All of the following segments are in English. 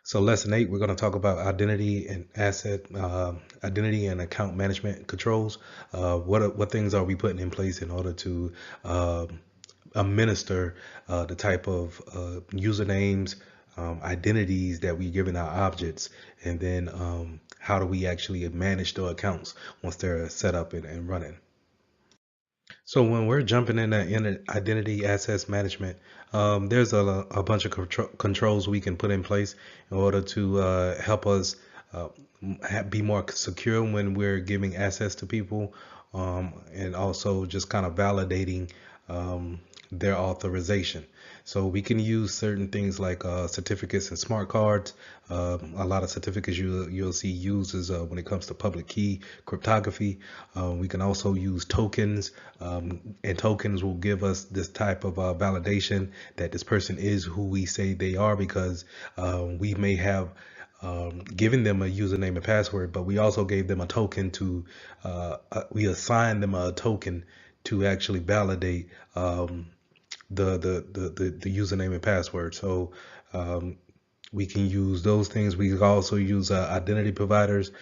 So lesson 8, we're going to talk about identity and account management controls. What things are we putting in place in order to uh, administer the type of usernames, identities that we give in our objects, and then how do we actually manage the accounts once they're set up and running. So when we're jumping in identity access management, there's a bunch of controls we can put in place in order to help us be more secure when we're giving access to people, and also just kind of validating their authorization. So we can use certain things like certificates and smart cards. A lot of certificates you'll see used is when it comes to public key cryptography. We can also use tokens, and tokens will give us this type of validation that this person is who we say they are, because we may have given them a username and password, but we also gave them a token to we assigned them a token to actually validate the username and password. So we can use those things. We can also use identity providers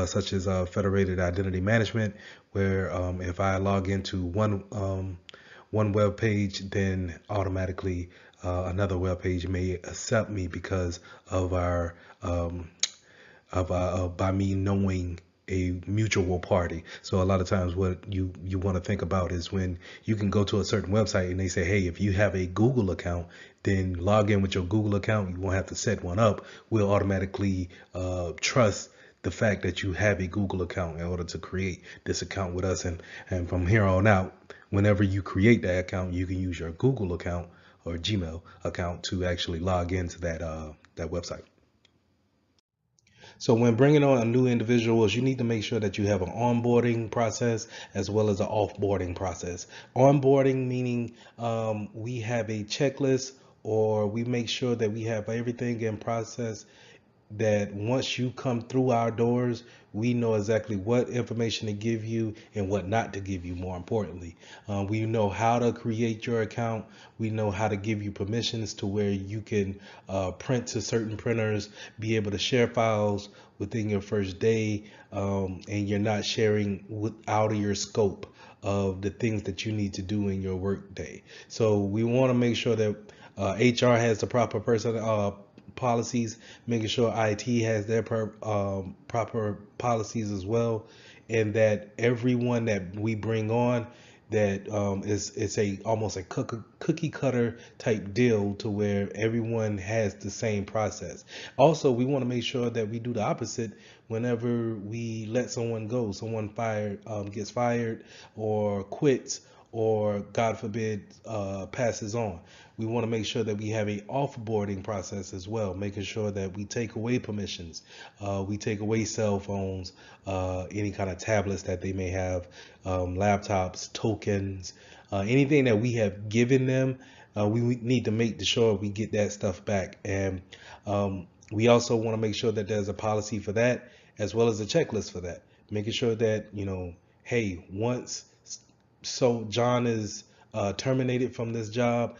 such as Federated Identity Management, where if I log into one web page, then automatically another web page may accept me because of our by me knowing a mutual party. So a lot of times what you want to think about is when you can go to a certain website and they say, hey, if you have a Google account, then log in with your Google account. You won't have to set one up. We'll automatically trust the fact that you have a Google account in order to create this account with us. And from here on out, whenever you create that account, you can use your Google account or Gmail account to actually log into that website. So when bringing on new individuals, you need to make sure that you have an onboarding process as well as an offboarding process. Onboarding meaning we have a checklist, or we make sure that we have everything in process, that once you come through our doors, we know exactly what information to give you and what not to give you. More importantly, we know how to create your account. We know how to give you permissions to where you can print to certain printers, be able to share files within your first day, and you're not sharing out of your scope of the things that you need to do in your work day. So we want to make sure that HR has the proper policies, making sure IT has their proper policies as well, and that everyone that we bring on, that it's a almost a cookie cutter type deal to where everyone has the same process. Also, we want to make sure that we do the opposite whenever we let someone go. Someone gets fired or quits, or God forbid passes on. We want to make sure that we have a offboarding process as well, making sure that we take away permissions, we take away cell phones, any kind of tablets that they may have, laptops, tokens, anything that we have given them. We need to make sure we get that stuff back. And we also want to make sure that there's a policy for that, as well as a checklist for that, making sure that, hey, once John is terminated from this job,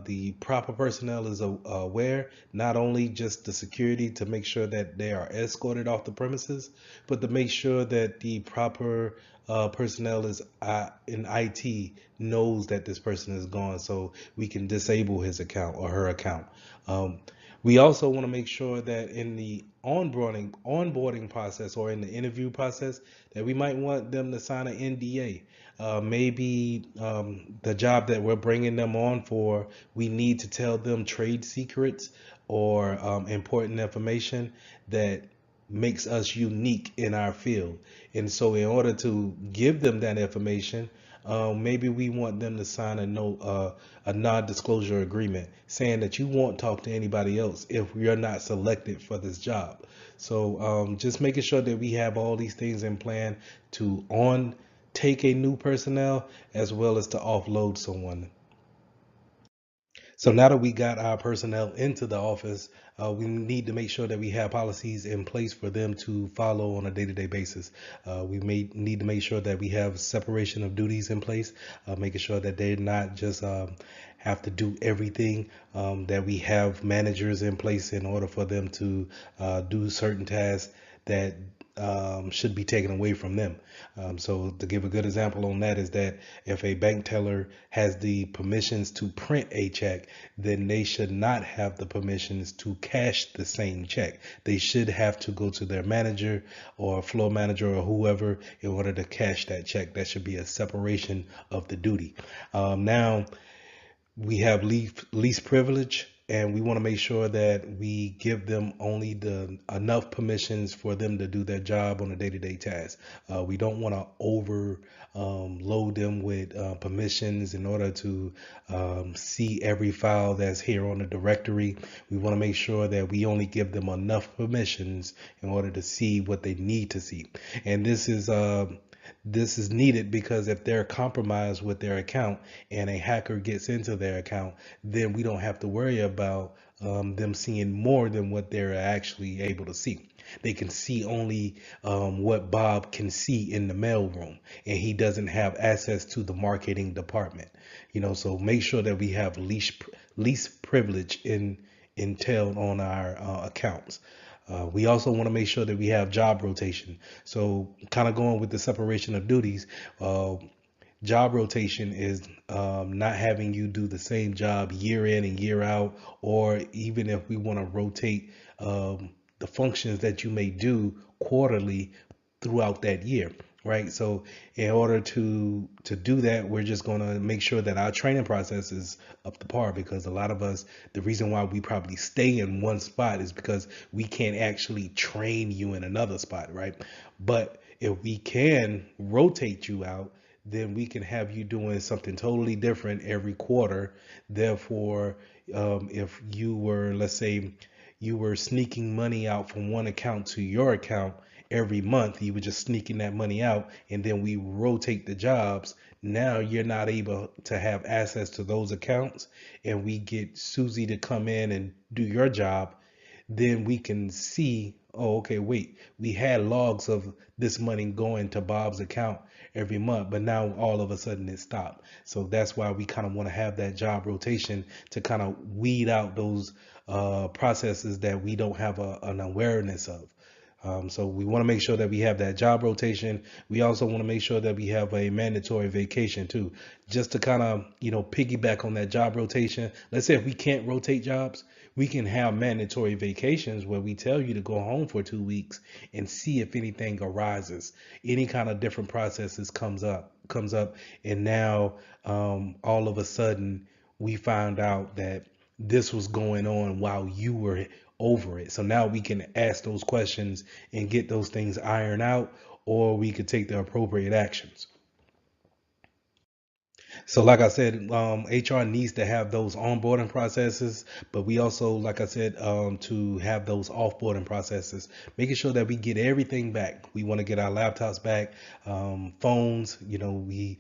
the proper personnel is aware, not only just the security to make sure that they are escorted off the premises, but to make sure that the proper personnel is in IT knows that this person is gone, so we can disable his account or her account. We also want to make sure that in the onboarding process, or in the interview process, that we might want them to sign an NDA. Maybe the job that we're bringing them on for, we need to tell them trade secrets or important information that makes us unique in our field. And so in order to give them that information, maybe we want them to sign a non-disclosure agreement saying that you won't talk to anybody else if you're not selected for this job. So just making sure that we have all these things in plan to take a new personnel, as well as to offload someone. So now that we got our personnel into the office, we need to make sure that we have policies in place for them to follow on a day-to-day basis. We may need to make sure that we have separation of duties in place, making sure that they're not just have to do everything, that we have managers in place in order for them to do certain tasks that should be taken away from them. So to give a good example on that is that if a bank teller has the permissions to print a check, then they should not have the permissions to cash the same check. They should have to go to their manager or floor manager or whoever in order to cash that check. That should be a separation of the duty. Now, we have least privilege, and we want to make sure that we give them only the enough permissions for them to do their job on a day-to-day task. We don't want to load them with permissions in order to see every file that's here on the directory. We want to make sure that we only give them enough permissions in order to see what they need to see. And this is needed because if they're compromised with their account and a hacker gets into their account, then we don't have to worry about them seeing more than what they're actually able to see. They can see only what Bob can see in the mailroom, and he doesn't have access to the marketing department. So make sure that we have least privilege entailed on our accounts. We also want to make sure that we have job rotation. So kind of going with the separation of duties, job rotation is not having you do the same job year in and year out, or even if we want to rotate the functions that you may do quarterly throughout that year, right? So in order to do that, we're just going to make sure that our training process is up to par, because a lot of us, the reason why we probably stay in one spot is because we can't actually train you in another spot, right? But if we can rotate you out, then we can have you doing something totally different every quarter. Therefore, if you were, let's say, you were sneaking money out from one account to your account every month, you were just sneaking that money out, and then we rotate the jobs. Now you're not able to have access to those accounts, and we get Susie to come in and do your job. Then we can see, oh, okay, wait, we had logs of this money going to Bob's account every month, but now all of a sudden it stopped. So that's why we kind of want to have that job rotation to kind of weed out those processes that we don't have an awareness of. So we want to make sure that we have that job rotation. We also want to make sure that we have a mandatory vacation too, just to kind of, piggyback on that job rotation. Let's say if we can't rotate jobs, we can have mandatory vacations where we tell you to go home for 2 weeks and see if anything arises, any kind of different processes comes up, and now all of a sudden we found out that this was going on while you were over it. So now we can ask those questions and get those things ironed out, or we could take the appropriate actions. So, like I said, HR needs to have those onboarding processes, but we also, like I said, to have those offboarding processes, making sure that we get everything back. We want to get our laptops back, phones. We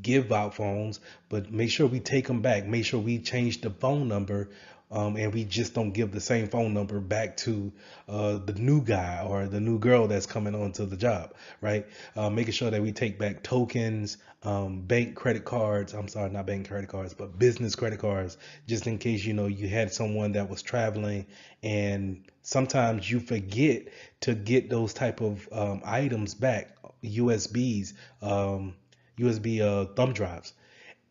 give out phones, but make sure we take them back. Make sure we change the phone number. And we just don't give the same phone number back to the new guy or the new girl that's coming onto the job, right? Making sure that we take back tokens, bank credit cards. I'm sorry, not bank credit cards, but business credit cards, just in case, you had someone that was traveling, and sometimes you forget to get those type of items back, USBs, USB thumb drives.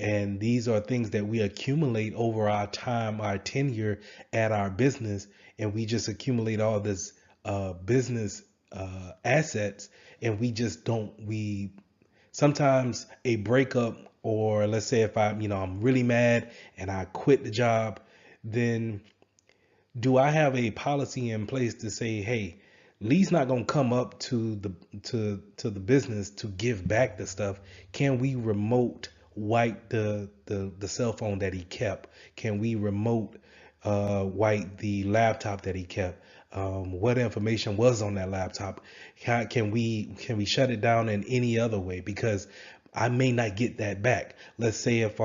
And these are things that we accumulate over our time, our tenure at our business, and we just accumulate all this business assets, and we just don't. We sometimes a breakup, or let's say if I'm really mad and I quit the job, then do I have a policy in place to say, hey, Lee's not gonna come up to the business to give back the stuff. Can we remote wipe the cell phone that he kept? Can we remote wipe the laptop that he kept? What information was on that laptop? Can we shut it down in any other way? Because I may not get that back. Let's say if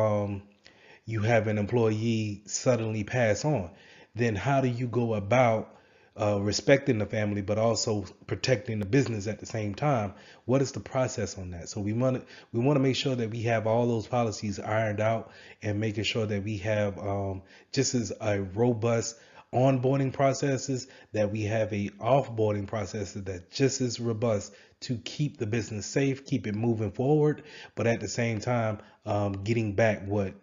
you have an employee suddenly pass on, then how do you go about respecting the family but also protecting the business at the same time? What is the process on that? So we want to make sure that we have all those policies ironed out, and making sure that we have just as a robust onboarding processes, that we have a offboarding processes that just as robust to keep the business safe, keep it moving forward, but at the same time getting back what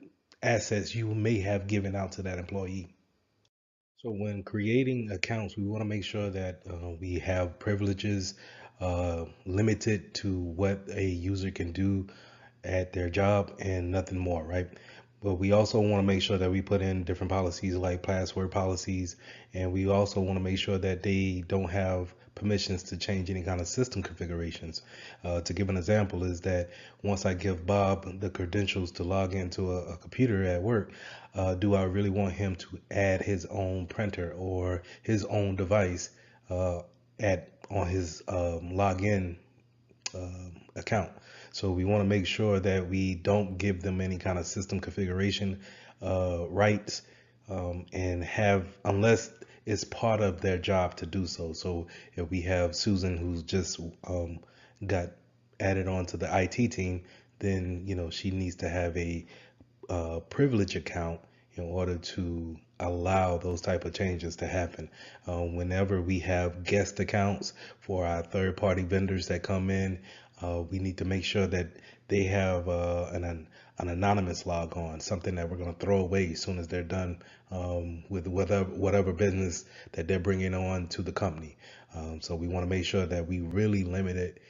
assets you may have given out to that employee. So when creating accounts, we want to make sure that we have privileges limited to what a user can do at their job and nothing more, right? But we also want to make sure that we put in different policies like password policies, and we also want to make sure that they don't have permissions to change any kind of system configurations. To give an example is that once I give Bob the credentials to log into a computer at work, do I really want him to add his own printer or his own device at on his login account? So we want to make sure that we don't give them any kind of system configuration rights, and have, unless it's part of their job to do so. So if we have Susan who's just got added onto the IT team, then she needs to have a privilege account in order to allow those type of changes to happen. Whenever we have guest accounts for our third party vendors that come in, we need to make sure that they have an anonymous log on, something that we're going to throw away as soon as they're done with whatever business that they're bringing on to the company. So we want to make sure that we really limited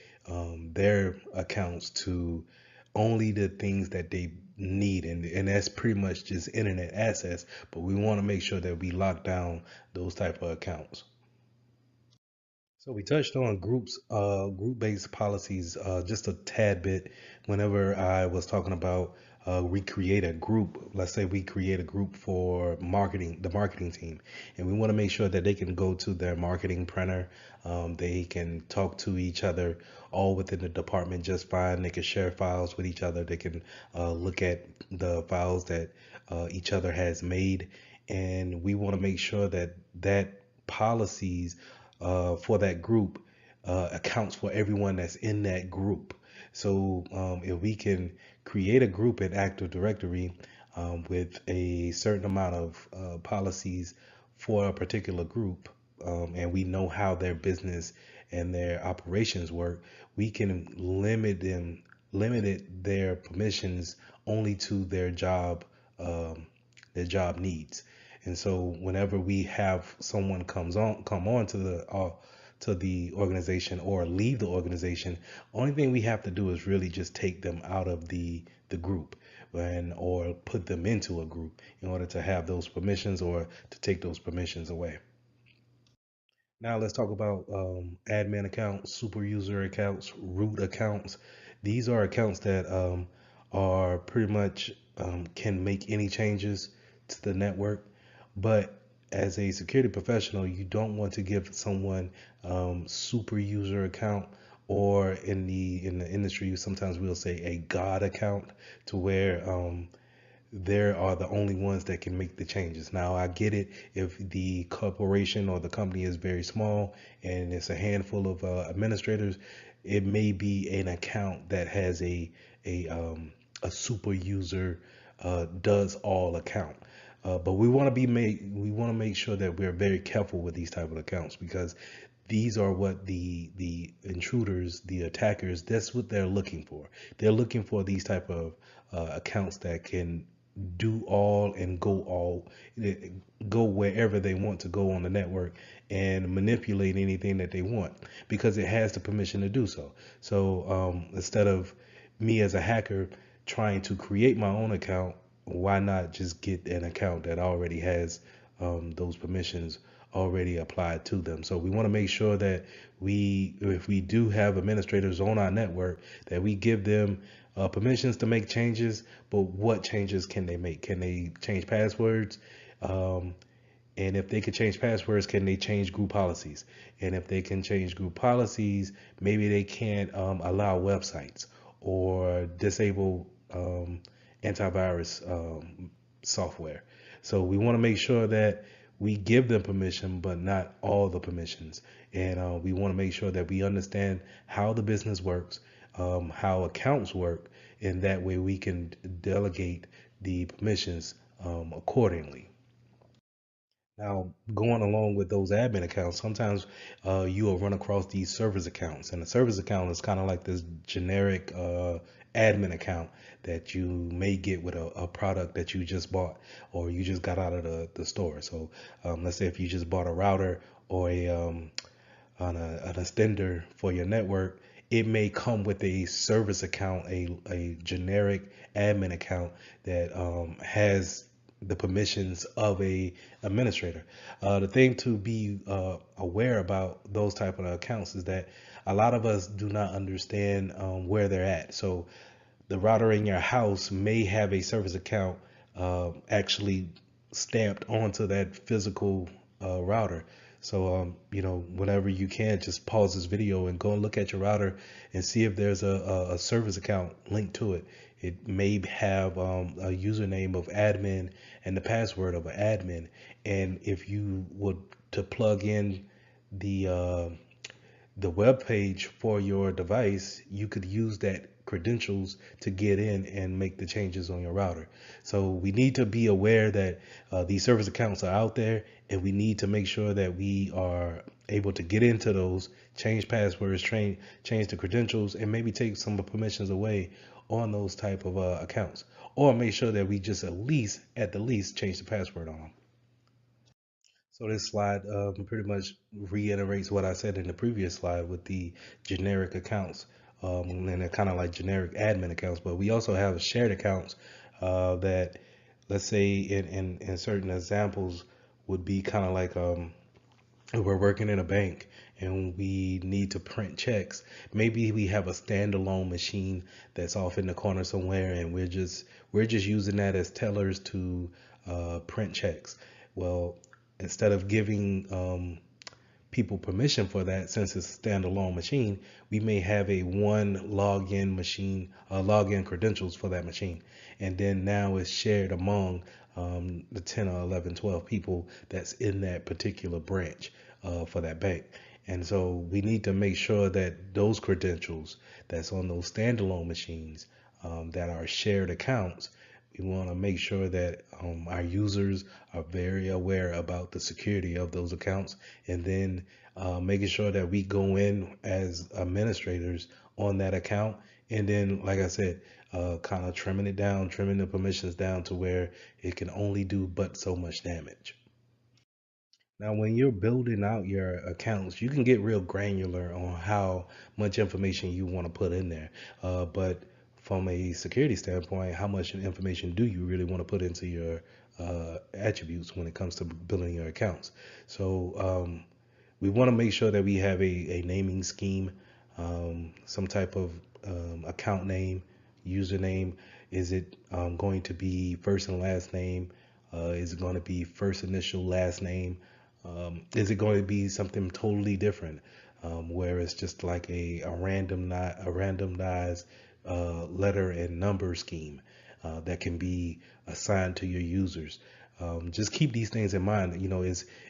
their accounts to only the things that they need, and that's pretty much just internet access, but we want to make sure that we lock down those type of accounts. So we touched on group-based policies just a tad bit whenever I was talking about we create a group. Let's say we create a group for marketing, the marketing team, and we want to make sure that they can go to their marketing printer. They can talk to each other all within the department just fine. They can share files with each other. They can look at the files that each other has made, and we want to make sure that policies for that group accounts for everyone that's in that group. So if we can create a group in Active Directory with a certain amount of policies for a particular group, and we know how their business and their operations work, we can limit their permissions only to their job needs. And so whenever we have someone come on to the organization or leave the organization, only thing we have to do is really just take them out of the group, and or put them into a group in order to have those permissions or to take those permissions away. Now let's talk about admin accounts, super user accounts, root accounts. These are accounts that are pretty much can make any changes to the network. But as a security professional, you don't want to give someone super user account, or in the industry, sometimes we'll say a God account, to where there are the only ones that can make the changes. Now, I get it if the corporation or the company is very small and it's a handful of administrators, it may be an account that has a super user does all account. But we want to make sure that we're very careful with these type of accounts, because these are what the intruders, the attackers, that's what they're looking for. They're looking for these type of accounts that can do all and go wherever they want to go on the network and manipulate anything that they want, because it has the permission to do so. So instead of me as a hacker trying to create my own account, why not just get an account that already has those permissions already applied to them? So we want to make sure that if we do have administrators on our network, that we give them permissions to make changes. But what changes can they make? Can they change passwords? And if they can change passwords, can they change group policies? And if they can change group policies, maybe they can't allow websites or disable antivirus software. So we want to make sure that we give them permission, but not all the permissions. And we want to make sure that we understand how the business works, how accounts work, and that way we can delegate the permissions accordingly. Now, going along with those admin accounts, sometimes you will run across these service accounts, and a service account is kind of like this generic admin account that you may get with a product that you just bought or you just got out of the store. So, let's say if you just bought a router or an extender for your network, it may come with a service account, a generic admin account that has the permissions of a administrator. The thing to be aware about those type of accounts is that a lot of us do not understand where they're at. So the router in your house may have a service account actually stamped onto that physical router. So, whenever you can, just pause this video and go and look at your router and see if there's a service account linked to it. It may have a username of admin and the password of an admin. And if you would to plug in the web page for your device, you could use that credentials to get in and make the changes on your router. So we need to be aware that these service accounts are out there, and we need to make sure that we are able to get into those, change passwords, change the credentials, and maybe take some of the permissions away on those type of accounts, or make sure that we just at the least change the password on them. So this slide pretty much reiterates what I said in the previous slide with the generic accounts, and they're kind of like generic admin accounts. But we also have shared accounts that, let's say, in certain examples, would be kind of like if we're working in a bank and we need to print checks. Maybe we have a standalone machine that's off in the corner somewhere, and we're just using that as tellers to print checks. Well, instead of giving people permission for that, since it's a standalone machine, we may have a one login machine, login credentials for that machine. And then now it's shared among the 10 or 11, 12 people that's in that particular branch for that bank. And so we need to make sure that those credentials that's on those standalone machines that are shared accounts, we want to make sure that our users are very aware about the security of those accounts, and then making sure that we go in as administrators on that account. And then, like I said, kind of trimming it down, trimming the permissions down to where it can only do but so much damage. Now, when you're building out your accounts, you can get real granular on how much information you want to put in there. But from a security standpoint, how much information do you really want to put into your attributes when it comes to building your accounts? So we want to make sure that we have a naming scheme, some type of account name, username. Is it going to be first and last name? Is it going to be first initial, last name? Is it going to be something totally different, where it's just like a randomized letter and number scheme that can be assigned to your users? Just keep these things in mind.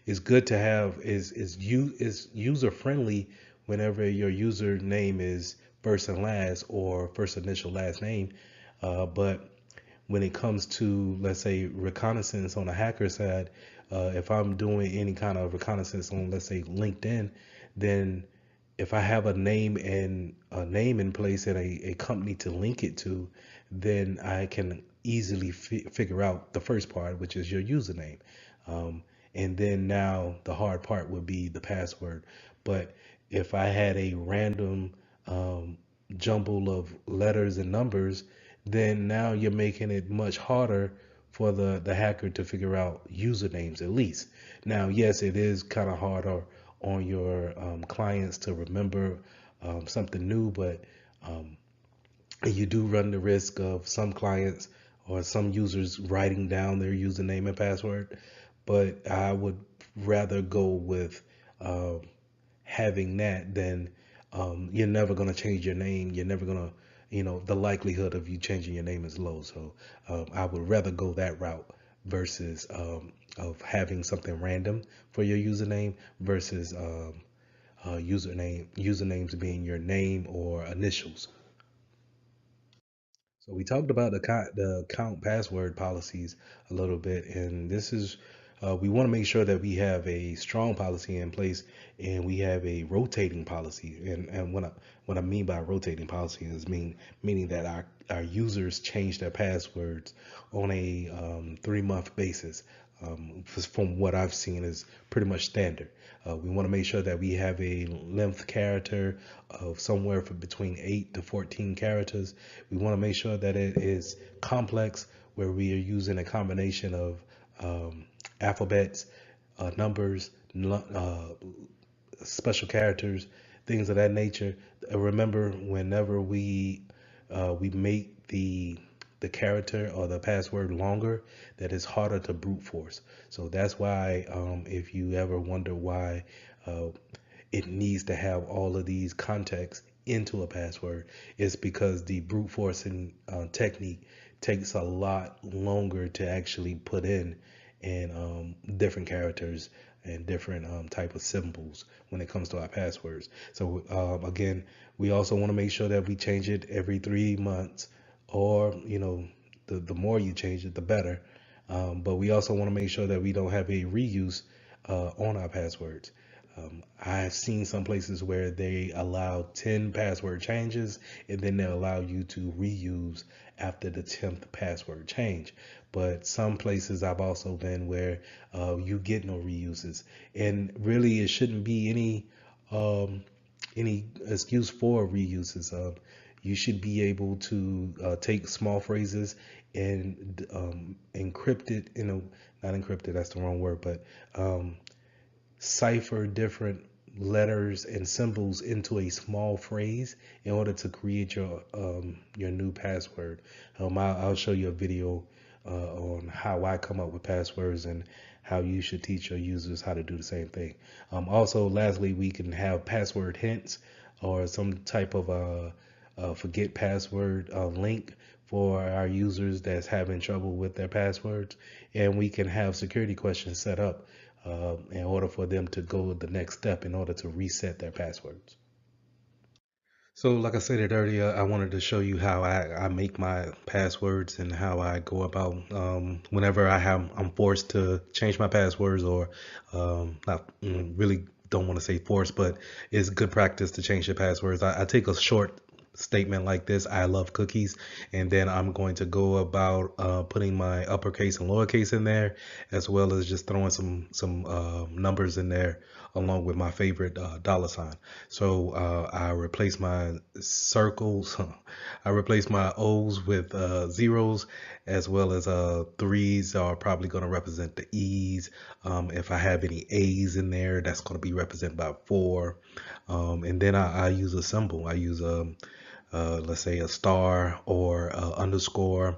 It's good to have is user friendly whenever your username is first and last or first initial last name, but when it comes to, let's say, reconnaissance on the hacker side, if I'm doing any kind of reconnaissance on, let's say, LinkedIn, then if I have a name in place and a company to link it to, then I can easily figure out the first part, which is your username. And then now the hard part would be the password. But if I had a random jumble of letters and numbers, then now you're making it much harder for the hacker to figure out usernames at least. Now, yes, it is kind of harder on your clients to remember something new, but you do run the risk of some clients or some users writing down their username and password. But I would rather go with having that than you're never going to change your name. You're never going to, the likelihood of you changing your name is low. So I would rather go that route versus of having something random for your username versus usernames being your name or initials. So we talked about the account password policies a little bit, and this is we want to make sure that we have a strong policy in place, and we have a rotating policy. And what I mean by rotating policy is meaning that our users change their passwords on a 3-month basis. From what I've seen is pretty much standard. We want to make sure that we have a length character of somewhere from between 8 to 14 characters. We want to make sure that it is complex, where we are using a combination of alphabets, numbers, special characters, things of that nature. Remember, whenever we make the character or the password longer, that is harder to brute force. So that's why, if you ever wonder why uh, it needs to have all of these contexts into a password, it's because the brute forcing technique takes a lot longer to actually put in, and different characters and different type of symbols when it comes to our passwords. So again, we also want to make sure that we change it every 3 months, or the more you change it, the better. But we also want to make sure that we don't have a reuse on our passwords. I've seen some places where they allow 10 password changes, and then they allow you to reuse after the 10th password change. But some places I've also been where you get no reuses, and really it shouldn't be um, any excuse for reuses. You should be able to take small phrases and encrypt it in a, not encrypted, that's the wrong word, but cipher different letters and symbols into a small phrase in order to create your new password. I'll show you a video on how I come up with passwords and how you should teach your users how to do the same thing. Also, lastly, we can have password hints or some type of forget password link for our users that's having trouble with their passwords, and we can have security questions set up in order for them to go the next step in order to reset their passwords. So, like I said earlier, I wanted to show you how I make my passwords and how I go about whenever I'm forced to change my passwords, or not really don't want to say forced, but it's good practice to change your passwords. I take a short statement like this: I love cookies, and then I'm going to go about putting my uppercase and lowercase in there, as well as just throwing some numbers in there along with my favorite dollar sign. So I replace my circles, I replace my O's with zeros, as well as threes are probably going to represent the E's. If I have any A's in there, that's going to be represented by 4. And then I use a symbol. I use let's say a star or a underscore.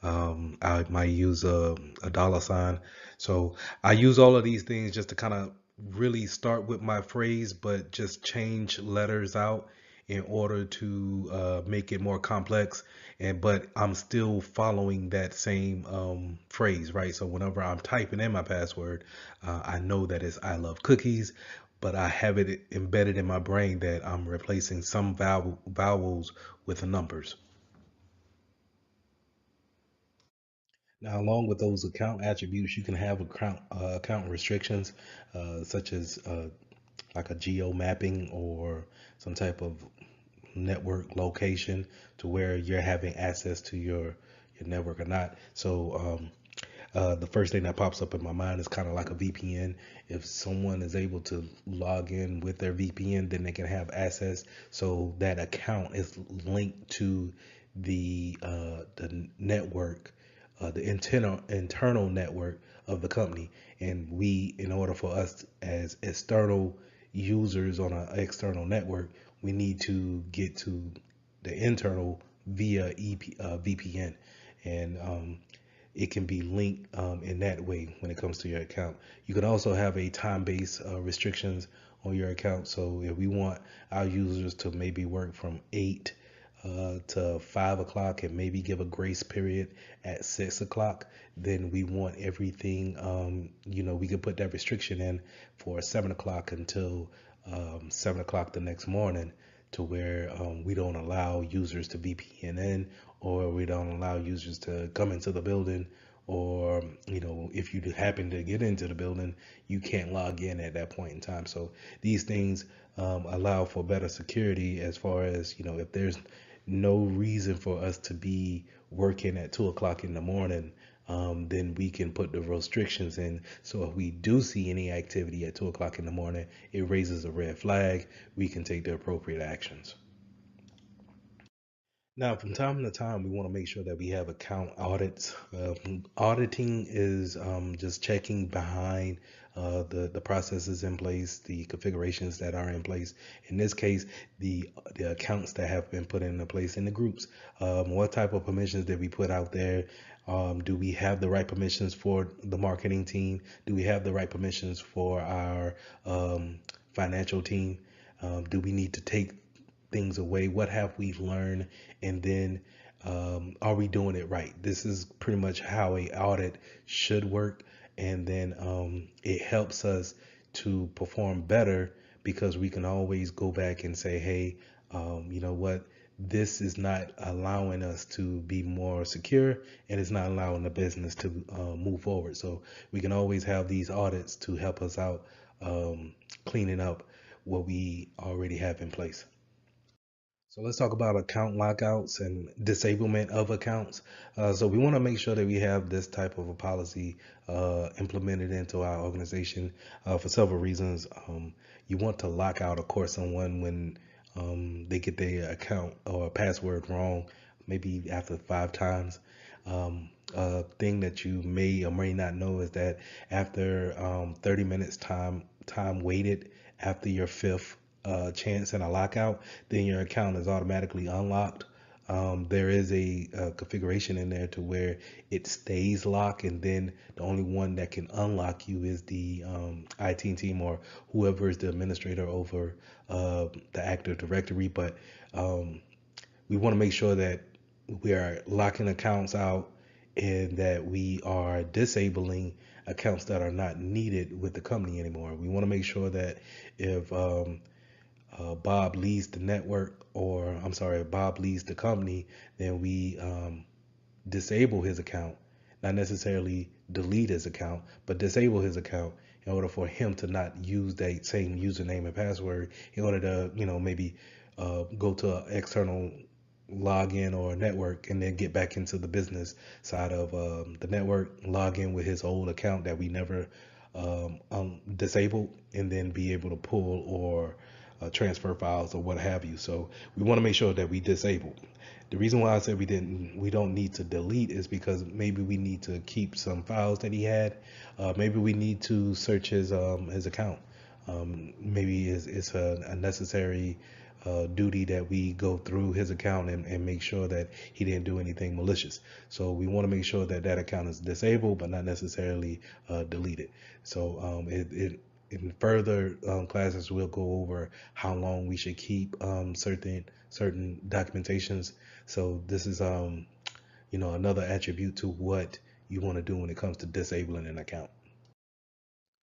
I might use a dollar sign. So I use all of these things just to kind of really start with my phrase, but just change letters out in order to make it more complex. And but I'm still following that same phrase, right? So whenever I'm typing in my password, I know that it's I love cookies, but I have it embedded in my brain that I'm replacing some vowels with the numbers. Now, along with those account attributes, you can have account restrictions, such as like a geo mapping or some type of network location to where you're having access to your network or not. So the first thing that pops up in my mind is kind of like a VPN. If someone is able to log in with their VPN, then they can have access. So that account is linked to the network, the internal network of the company. And we, in order for us as external users on an external network, we need to get to the internal via VPN, and it can be linked in that way when it comes to your account. You can also have a time-based restrictions on your account. So if we want our users to maybe work from 8 to 5 o'clock and maybe give a grace period at 6 o'clock, then we want everything, we could put that restriction in for 7 o'clock until 7 o'clock the next morning, to where we don't allow users to VPN in, or we don't allow users to come into the building, or if you happen to get into the building, you can't log in at that point in time. So these things allow for better security, as far as if there's no reason for us to be working at 2 o'clock in the morning, then we can put the restrictions in. So if we do see any activity at 2 o'clock in the morning, it raises a red flag. We can take the appropriate actions. Now, from time to time, we want to make sure that we have account audits. Auditing is just checking behind the processes in place, the configurations that are in place. In this case, the accounts that have been put into place in the groups. What type of permissions did we put out there? Do we have the right permissions for the marketing team? Do we have the right permissions for our financial team? Do we need to take things away? What have we learned? And then are we doing it right? This is pretty much how a audit should work. And then it helps us to perform better, because we can always go back and say, hey, you know what? This is not allowing us to be more secure, and it's not allowing the business to move forward. So we can always have these audits to help us out, cleaning up what we already have in place. So let's talk about account lockouts and disablement of accounts. So we want to make sure that we have this type of a policy implemented into our organization for several reasons. You want to lock out, of course, someone when they get their account or password wrong, maybe after 5 times. A thing that you may or may not know is that after 30 minutes time waited after your fifth chance and a lockout, then your account is automatically unlocked. There is a configuration in there to where it stays locked, and then the only one that can unlock you is the IT team, or whoever is the administrator over the Active Directory. But we want to make sure that we are locking accounts out, and that we are disabling accounts that are not needed with the company anymore. We want to make sure that if Bob leaves the network, or I'm sorry, if Bob leaves the company, then we disable his account, not necessarily delete his account, but disable his account, in order for him to not use that same username and password, in order to, maybe go to an external login or network, and then get back into the business side of the network, log in with his old account that we never disabled, and then be able to pull or transfer files or what have you. So we want to make sure that we disable. The reason why I said we don't need to delete is because maybe we need to keep some files that he had. Maybe we need to search his account. Maybe it's a necessary duty that we go through his account and make sure that he didn't do anything malicious. So we want to make sure that that account is disabled, but not necessarily deleted. So in further classes, we'll go over how long we should keep certain documentations. So this is another attribute to what you want to do when it comes to disabling an account.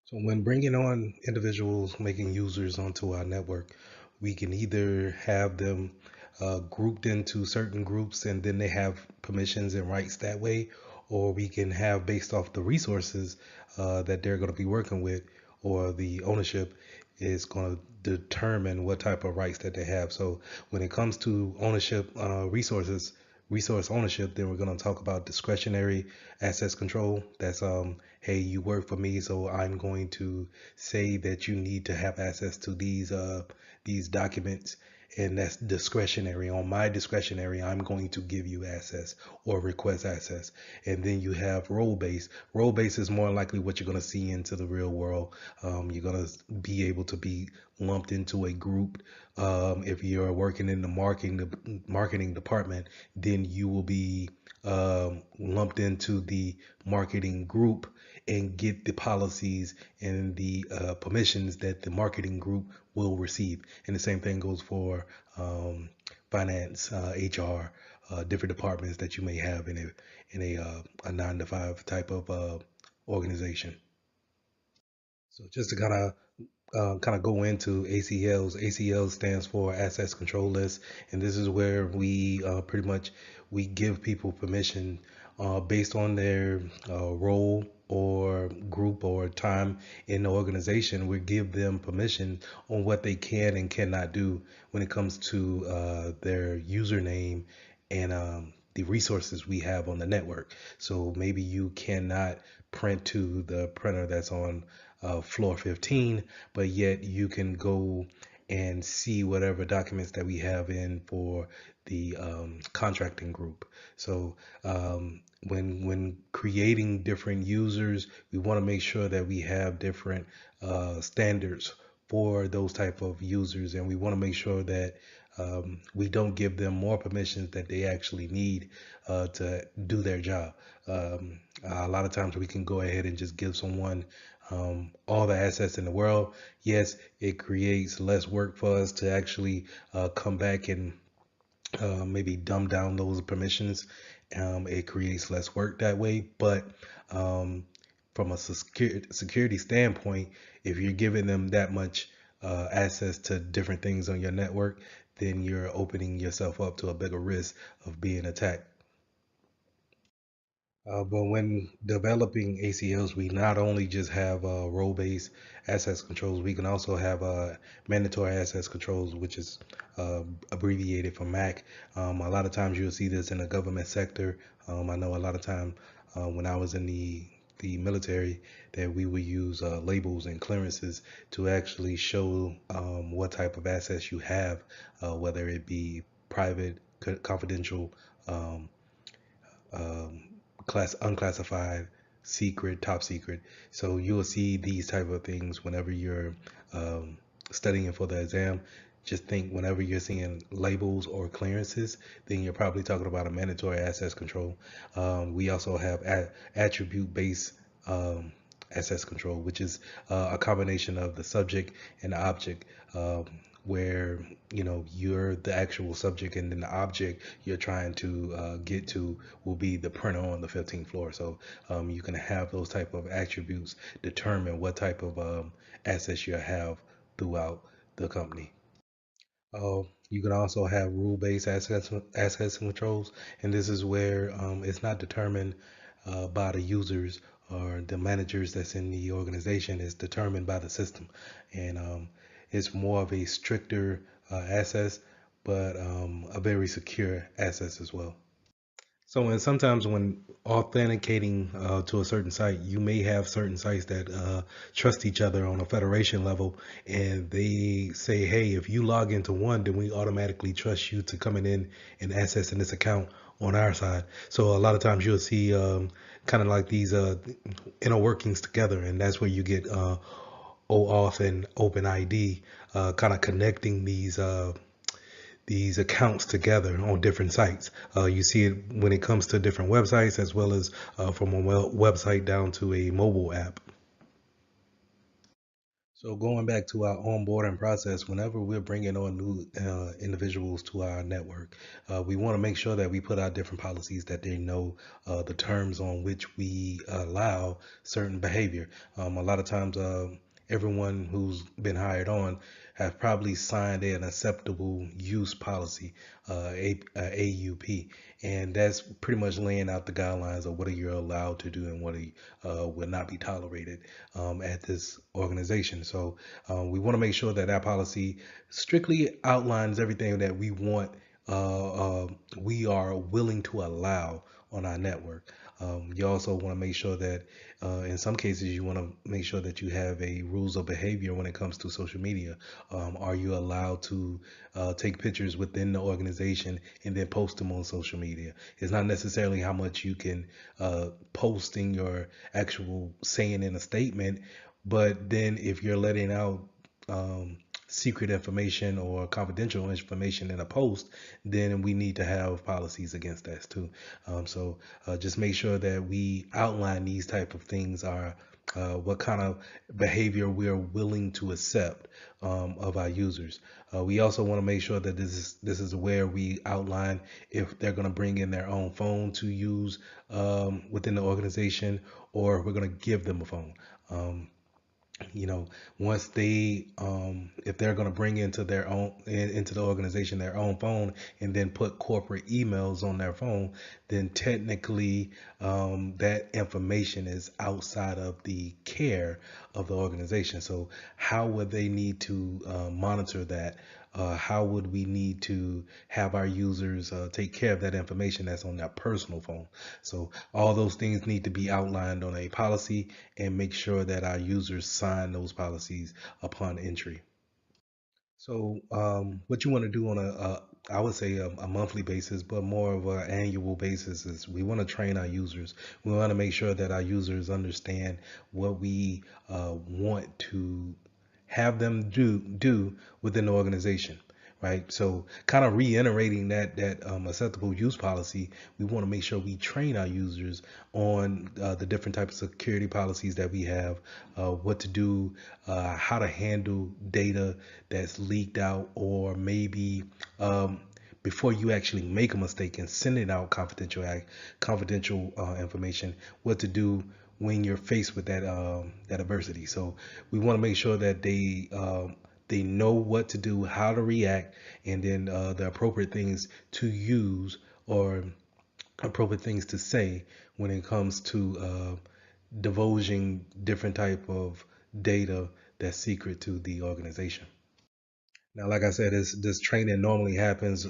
So when bringing on individuals, making users onto our network, we can either have them grouped into certain groups, and then they have permissions and rights that way, or we can have based off the resources that they're going to be working with, or the ownership is going to determine what type of rights that they have. So when it comes to ownership, resource ownership, then we're going to talk about discretionary access control. That's hey, you work for me, so I'm going to say that you need to have access to these documents, and that's discretionary. On my discretionary, I'm going to give you access or request access. And then you have role based. Role based is more likely what you're going to see into the real world. You're going to be able to be lumped into a group. If you're working in the marketing department, then you will be lumped into the marketing group and get the policies and the permissions that the marketing group will receive. And the same thing goes for finance, HR, different departments that you may have in a 9 to 5 type of organization. So just to kind of go into ACLs. ACL stands for Access Control List, and this is where we pretty much we give people permission based on their role or group or time in the organization. We give them permission on what they can and cannot do when it comes to their username and the resources we have on the network. So maybe you cannot print to the printer that's on floor 15, but yet you can go and see whatever documents that we have in for the contracting group. So when creating different users, we want to make sure that we have different standards for those type of users, and we want to make sure that we don't give them more permissions that they actually need to do their job. A lot of times we can go ahead and just give someone all the assets in the world. Yes, it creates less work for us to actually come back and maybe dumb down those permissions. It creates less work that way, but from a security standpoint, if you're giving them that much access to different things on your network, then you're opening yourself up to a bigger risk of being attacked. But when developing ACLs, we not only just have role-based access controls, we can also have mandatory access controls, which is abbreviated for MAC. A lot of times you'll see this in the government sector. I know a lot of time when I was in the military that we would use labels and clearances to actually show what type of access you have, whether it be private, confidential, um, um, class unclassified, secret, top secret. So you'll see these type of things whenever you're um, studying for the exam. Just think whenever you're seeing labels or clearances, then you're probably talking about a mandatory access control. We also have attribute-based um, access control, which is a combination of the subject and the object. Where you're the actual subject and then the object you're trying to get to will be the printer on the 15th floor. So you can have those type of attributes determine what type of assets you have throughout the company. You can also have rule-based access controls, and this is where it's not determined by the users or the managers that's in the organization. It's determined by the system, and it's more of a stricter access, but a very secure access as well. So, and sometimes when authenticating to a certain site, you may have certain sites that trust each other on a federation level, and they say, "Hey, if you log into one, then we automatically trust you to coming in and accessing this account on our side." So a lot of times you'll see kind of like these inner workings together, and that's where you get OAuth and OpenID kind of connecting these accounts together on different sites. You see it when it comes to different websites as well as from a website down to a mobile app. So going back to our onboarding process, whenever we're bringing on new individuals to our network, we want to make sure that we put out different policies that they know the terms on which we allow certain behavior. A lot of times, everyone who's been hired on have probably signed an acceptable use policy, AUP, and that's pretty much laying out the guidelines of what are you allowed to do and what will not be tolerated at this organization. So we want to make sure that our policy strictly outlines everything that we are willing to allow on our network. You also want to make sure that in some cases you want to make sure that you have a rules of behavior when it comes to social media. Are you allowed to take pictures within the organization and then post them on social media? It's not necessarily how much you can post in your actual saying in a statement, but then if you're letting out secret information or confidential information in a post, then we need to have policies against that too. So just make sure that we outline these type of things are what kind of behavior we are willing to accept of our users. We also want to make sure that this is where we outline if they're going to bring in their own phone to use within the organization, or we're going to give them a phone. Um, you know, once they if they're going to bring into the organization their own phone and then put corporate emails on their phone, then technically that information is outside of the care of the organization. So how would they need to monitor that? How would we need to have our users take care of that information that's on their personal phone? So all those things need to be outlined on a policy, and make sure that our users sign those policies upon entry. So what you want to do on I would say a monthly basis, but more of an annual basis, is we want to train our users. We want to make sure that our users understand what we want to have them do within the organization, right? So kind of reiterating that acceptable use policy, we want to make sure we train our users on the different types of security policies that we have, what to do, how to handle data that's leaked out, or maybe before you actually make a mistake and sending out confidential information, what to do when you're faced with that adversity. So we want to make sure that they know what to do, how to react, and then the appropriate things to use, or appropriate things to say when it comes to divulging different type of data that's secret to the organization. Now, like I said, this training normally happens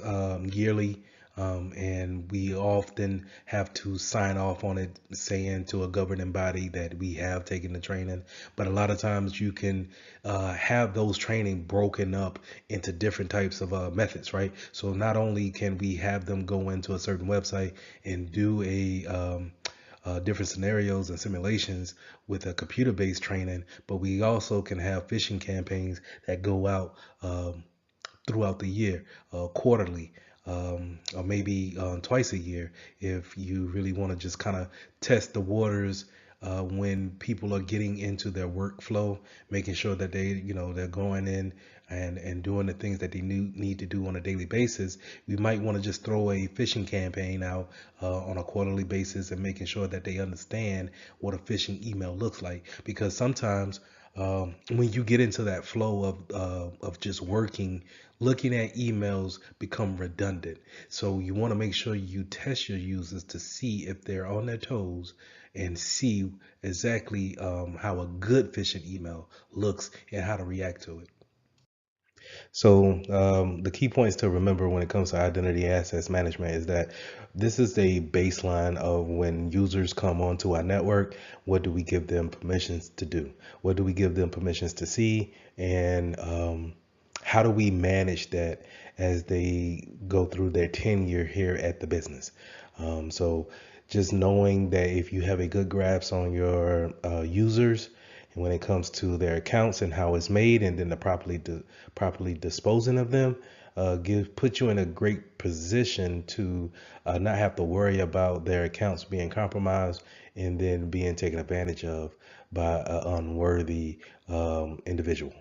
yearly, and we often have to sign off on it, saying to a governing body that we have taken the training. But a lot of times you can have those training broken up into different types of methods, right? So not only can we have them go into a certain website and do different scenarios and simulations with a computer-based training, but we also can have phishing campaigns that go out throughout the year, quarterly, or maybe twice a year, if you really want to just kind of test the waters when people are getting into their workflow, making sure that they're going in and doing the things that they need to do on a daily basis. We might want to just throw a phishing campaign out on a quarterly basis, and making sure that they understand what a phishing email looks like, because sometimes when you get into that flow of just working, looking at emails become redundant. So you want to make sure you test your users to see if they're on their toes, and see exactly how a good phishing email looks and how to react to it. So the key points to remember when it comes to identity access management is that this is a baseline of when users come onto our network. What do we give them permissions to do? What do we give them permissions to see? And how do we manage that as they go through their tenure here at the business? So just knowing that if you have a good grasp on your users, and when it comes to their accounts and how it's made, and then the properly disposing of them, put you in a great position to not have to worry about their accounts being compromised and then being taken advantage of by an unworthy individual.